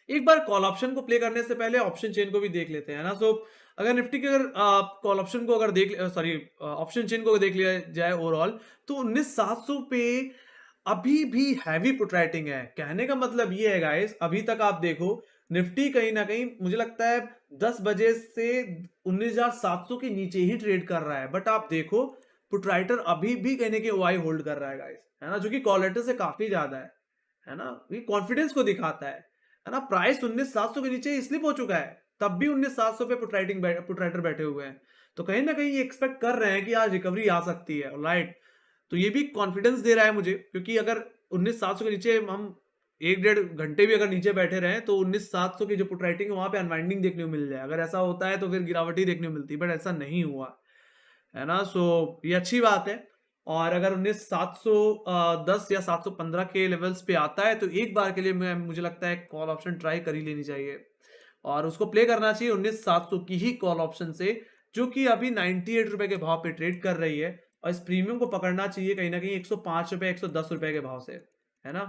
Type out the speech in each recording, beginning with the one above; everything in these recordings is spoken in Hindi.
एक बार कॉल ऑप्शन को प्ले करने से पहले ऑप्शन चेन को भी देख लेते हैं ना। सो अगर निफ्टी के अगर कॉल ऑप्शन को अगर सॉरी ऑप्शन चेन को देख लिया जाए ओवरऑल, तो 19,700 पे अभी भी हैवी पुट राइटिंग है। कहने का मतलब ये है गाइस, अभी तक आप देखो निफ्टी कहीं ना कहीं मुझे लगता है 10 बजे से 19,700 के नीचे ही ट्रेड कर रहा है, बट आप देखो पुट राइटर अभी भी कहने के ओआई होल्ड कर रहा है गाइस, है ना, जो कि कॉल राइटर से काफी ज्यादा है ना। ये कॉन्फिडेंस को दिखाता है ना। प्राइस 19,700 के नीचे स्लिप हो चुका है, तब भी 19,700 पे पुट राइटर बैठे हुए हैं। तो कहीं ना कहीं ये एक्सपेक्ट कर रहे हैं कि आज रिकवरी आ सकती है, राइट। तो ये भी कॉन्फिडेंस दे रहा है मुझे, क्योंकि अगर 19,700 के नीचे हम एक डेढ़ घंटे भी अगर नीचे बैठे रहे तो 19,700 की जो पुट राइटिंग है वहां पे अनवाइंडिंग देखने को मिल जाए। अगर ऐसा होता है तो फिर गिरावट ही देखने को मिलती, बट ऐसा नहीं हुआ, है ना। सो ये अच्छी बात है। और अगर 19,710 या 715 के लेवल्स पे आता है तो एक बार के लिए मुझे लगता है कॉल ऑप्शन ट्राई कर ही लेनी चाहिए, और उसको प्ले करना चाहिए 19,700 की ही कॉल ऑप्शन से, जो कि अभी 98 रुपए के भाव पे ट्रेड कर रही है। और इस प्रीमियम को पकड़ना चाहिए कहीं ना कहीं 105 रुपए 110 रुपए के भाव से, है ना।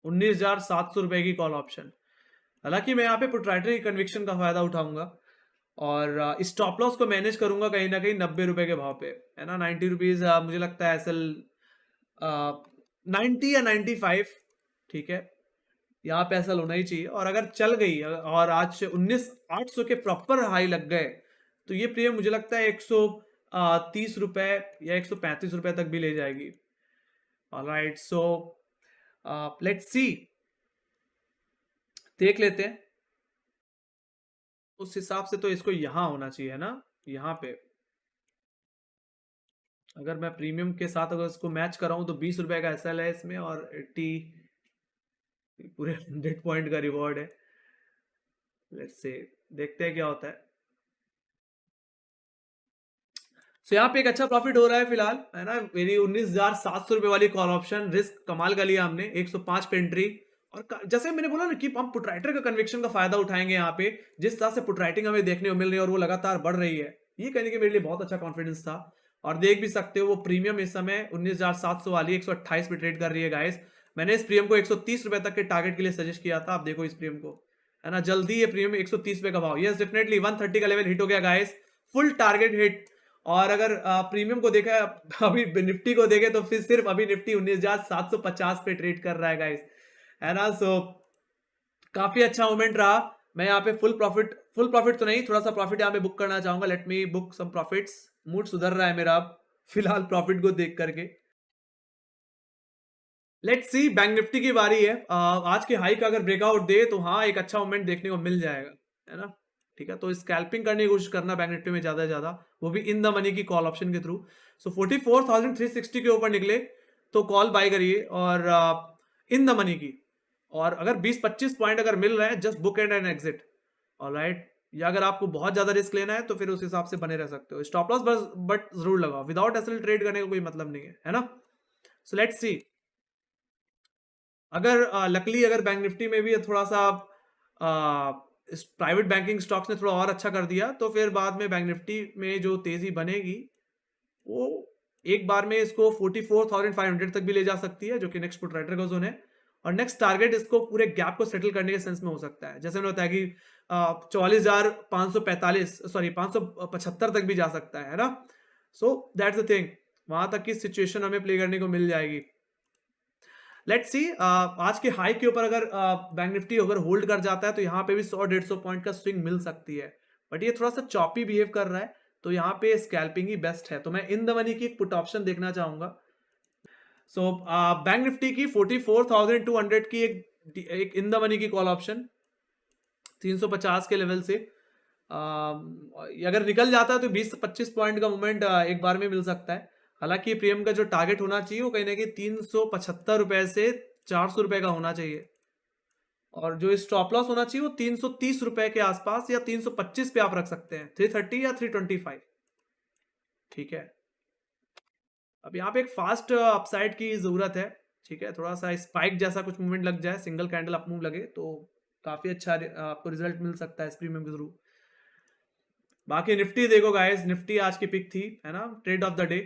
19,700 रुपए की कॉल ऑप्शन। हालांकि मैं यहाँ पे प्रोप्राइटरी कन्विक्शन का फायदा उठाऊंगा और स्टॉप लॉस को मैनेज करूंगा कहीं ना कहीं 90 रुपए के भाव पे, है ना। 90 रुपीज मुझे लगता है एसएल 90 या 95, ठीक है, यहाँ पे एसएल होना ही चाहिए। और अगर चल गई और आज से 19,800 के प्रॉपर हाई लग गए तो ये प्रीमियम मुझे लगता है 130 रुपए या 135 रुपए तक भी ले जाएगी। ऑलराइट, सो लेट्स सी, देख लेते हैं। उस हिसाब से तो इसको यहां होना चाहिए, है ना, यहाँ पे। अगर मैं प्रीमियम के साथ अगर इसको मैच कराऊं तो 20 रुपए का एसएल है इसमें, और 80 पूरे 100 पॉइंट का रिवॉर्ड है। लेट्स से देखते हैं क्या होता है। सो यहाँ पे एक अच्छा प्रॉफिट हो रहा है फिलहाल, है ना। मेरी 19,700 रुपए वाली कॉल ऑप्शन रिस्क कमाल का लिया हमने, 105 पे एंट्री। और जैसे मैंने बोला ना कि हम पुट राइटर का कन्विक्शन का फायदा उठाएंगे यहाँ पे, जिस तरह से पुट राइटिंग हमें देखने को मिल रही है और वो लगातार बढ़ रही है, ये कहने के मेरे लिए बहुत अच्छा कॉन्फिडेंस था। और देख भी सकते हो वो प्रीमियम इस समय 19,700 वाली 128 पे ट्रेड कर रही है गाइस। मैंने इस प्रीमियम को 130 रुपए तक के टारगेट के लिए सजेस्ट किया था। आप देखो इस प्रीमियम को, है ना, जल्दी ये प्रीमियम 130 रुपए का भाव, यस डेफिनेटली 130 का लेवल हिट हो गया गाइस, फुल टारगेट हिट। और अगर प्रीमियम को देखा अभी निफ्टी को देखे तो फिर सिर्फ अभी निफ्टी 19,750 पे ट्रेड कर रहा है गाइस, है ना। सो काफी अच्छा मोमेंट रहा। मैं यहाँ पे फुल प्रॉफिट तो नहीं, थोड़ा सा प्रॉफिट यहाँ पे बुक करना चाहूंगा। Let me book some profits. Mood सुधर रहा है मेरा अब फिलहाल प्रॉफिट को देख करके। लेट्स सी, बैंक निफ्टी की बारी है। आज के हाई का अगर ब्रेकआउट दे तो हाँ एक अच्छा मोमेंट देखने को मिल जाएगा, है ना। ठीक है, तो स्कैल्पिंग करने की कोशिश करना बैंक निफ्टी में ज्यादा से ज्यादा, वो भी इन द मनी की कॉल ऑप्शन के थ्रू। सो 44,360 के ऊपर निकले तो कॉल बाय करिए, और इन द मनी की। और अगर 20-25 पॉइंट अगर मिल रहा है, just book and and exit, alright. या अगर आपको बहुत ज्यादा रिस्क लेना है तो फिर उस हिसाब से बने रह सकते हो। स्टॉप लॉस बस बट जरूर लगाओ, विदाउट एसएल ट्रेड करने का कोई मतलब नहीं है ना। सो लेट्स सी, अगर लकली अगर बैंक निफ्टी में भी थोड़ा सा इस प्राइवेट बैंकिंग स्टॉक्स ने थोड़ा और अच्छा कर दिया तो फिर बाद में बैंक निफ्टी में जो तेजी बनेगी वो एक बार में इसको 44,500 तक भी ले जा सकती है, जो कि नेक्स्ट पुट राइटर का जोन है। और नेक्स्ट टारगेट इसको पूरे गैप को सेटल करने के सेंस में हो सकता है, जैसे मैंने बताया कि 44,545 सॉरी 575 तक भी जा सकता है ना। सो दैट्स द थिंग, वहां तक की सिचुएशन हमें प्ले करने को मिल जाएगी। लेट्स सी, आज के हाई के ऊपर अगर बैंक निफ्टी अगर होल्ड कर जाता है तो यहाँ पे भी 100-150 पॉइंट का स्विंग मिल सकती है, बट ये थोड़ा सा चॉपी बिहेव कर रहा है, तो यहाँ पे स्कैल्पिंग ही बेस्ट है। तो मैं इन द मनी की एक पुट ऑप्शन देखना चाहूंगा। सो बैंक निफ्टी की 44,200 की एक इन द मनी की कॉल ऑप्शन 350 के लेवल से, अगर निकल जाता है तो 20-25 पॉइंट का मूवमेंट एक बार में मिल सकता है। हालांकि प्रीमियम का जो टारगेट होना चाहिए वो कहीं ना कहीं 375 रुपए से 400 रुपए का होना चाहिए, और जो स्टॉप लॉस होना चाहिए वो 330 रुपए के आसपास या 325 पे आप रख सकते हैं, 330 या 325, ठीक है। अब यहाँ पे एक फास्ट अपसाइड की जरूरत है, ठीक है, थोड़ा सा स्पाइक जैसा कुछ मूवमेंट लग जाए, सिंगल कैंडल अप मूव लगे तो काफी अच्छा आपको रिजल्ट मिल सकता है इस प्रीमियम के थ्रू। बाकी निफ्टी देखो गाइस, निफ्टी आज की पिक थी, है ना, trade off the day.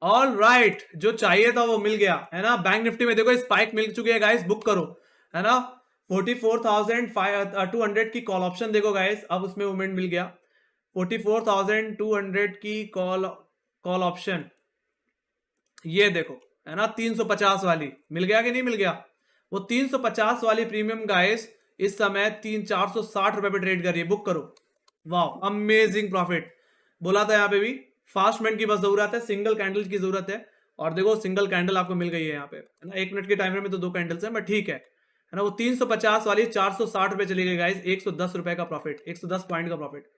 All right, जो चाहिए था वो मिल गया है ना। बैंक निफ्टी में देखो स्पाइक मिल चुकी है गाइस, बुक करो है ना। 44,200 की कॉल ऑप्शन देखो गाइस, अब उसमें मूवमेंट मिल गया। 44,200 की कॉल ऑप्शन, ये देखो है ना, 350 वाली मिल गया कि नहीं मिल गया। वो 350 वाली प्रीमियम गाइस इस समय 460 रुपए पे ट्रेड कर रही है, बुक करो। वाह, अमेजिंग प्रॉफिट। बोला था यहाँ पे भी फास्टमेंट की बस जरूरत है, सिंगल कैंडल की जरूरत है। और देखो सिंगल कैंडल आपको मिल गई है यहाँ पे है ना। 1 मिनट के टाइम फ्रेम में तो 2 कैंडल्स हैं, बट ठीक है ना। वो 350 वाली 460 रुपए चली गई गाइस, 110 रुपए का प्रॉफिट, 110 पॉइंट का प्रॉफिट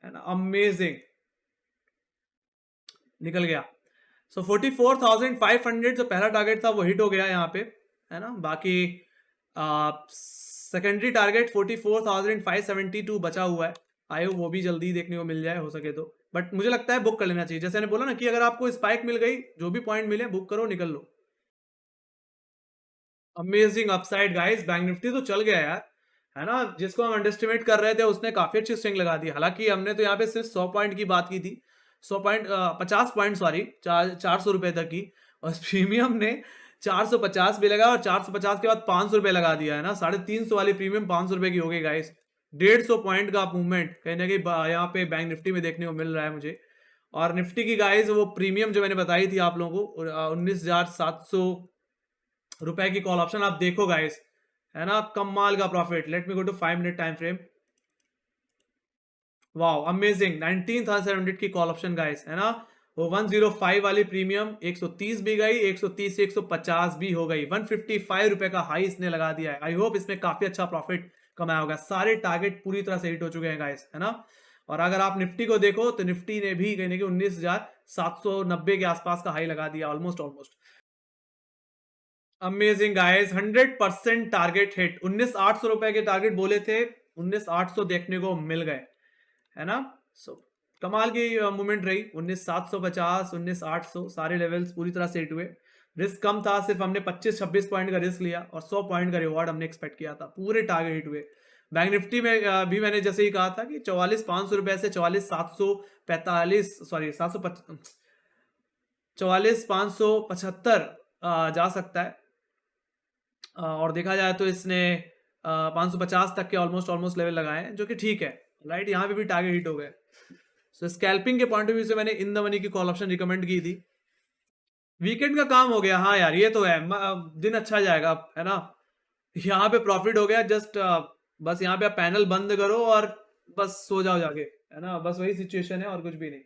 है ना। अमेजिंग, निकल गया। सो 44,500 जो पहला टारगेट था वो हिट हो गया यहाँ पे है ना। बाकी सेकेंडरी टारगेट 44,572 बचा हुआ है, आए वो भी जल्दी देखने को मिल जाए हो सके तो। बट मुझे लगता है बुक कर लेना चाहिए, जैसे मैंने बोला ना कि अगर आपको स्पाइक मिल गई, जो भी पॉइंट मिले बुक करो, निकल लो। Amazing upside guys, Bank Nifty तो चल गया यार है ना। जिसको हम अंडरस्टिमेट कर रहे थे उसने काफी अच्छी स्विंग लगा दी। हालांकि हमने तो यहाँ पे सिर्फ 100 पॉइंट की बात की थी, 100 पॉइंट 50 पॉइंट सॉरी, 400 रुपए तक की। और प्रीमियम ने 450 भी लगा, और 450 के बाद 500 रुपए लगा दिया है ना। 350 वाली प्रीमियम 500 रुपए की हो गई गाइस। 150 पॉइंट का मूवमेंट कहीं ना कहीं यहाँ पे बैंक निफ्टी में देखने को मिल रहा है मुझे। और निफ्टी की गाइस वो प्रीमियम जो मैंने बताई थी आप लोगों को, 19,700 रुपए की कॉल ऑप्शन, आप देखो गाइस है ना, कमाल का profit. Let me go to 5 minute time frame. Wow amazing, 19,700 की कॉल ऑप्शन गाइस है ना। वो 105 वाली प्रीमियम 130 भी गई, 130 से 150 भी हो गई, 155 रुपए का हाई इसने लगा दिया है। आई होप इसमें काफी अच्छा प्रॉफिट कमाया होगा। सारे टारगेट पूरी तरह से हिट हो चुके हैं गाइस है ना। और अगर आप निफ्टी को देखो तो निफ्टी ने भी कहीं ना कहीं 19,790 के आसपास का हाई लगा दिया, almost almost. Amazing guys, 100% target hit. 19,800 रुपए के टारगेट बोले थे, 19,800 देखने को मिल गए है ना। सो कमाल की मूवमेंट रही। 19,750, 19,800 सारे लेवल्स पूरी तरह से हिट हुए। रिस्क कम था, सिर्फ हमने 25-26 पॉइंट का रिस्क लिया और 100 पॉइंट का रिवॉर्ड हमने एक्सपेक्ट किया था। पूरे टारगेट हिट हुए। बैंक निफ्टी में भी मैंने जैसे ही कहा था कि 44,500 रुपए से 44,745 सॉरी 44,575 जा सकता है। और देखा जाए तो इसने 550 तक के ऑलमोस्ट ऑलमोस्ट लेवल लगाए हैं, जो कि ठीक है राइट। यहाँ पे भी टारगेट हिट हो गए। सो स्कैल्पिंग के पॉइंट ऑफ व्यू से मैंने इन द मनी की कॉल ऑप्शन रिकमेंड की थी। वीकेंड का काम हो गया, हाँ यार ये तो है। दिन अच्छा जाएगा अब है ना। यहाँ पे प्रॉफिट हो गया जस्ट। बस यहाँ पे आप पैनल बंद करो और बस सो जाओ जाके है ना। बस वही सिचुएशन है और कुछ भी नहीं।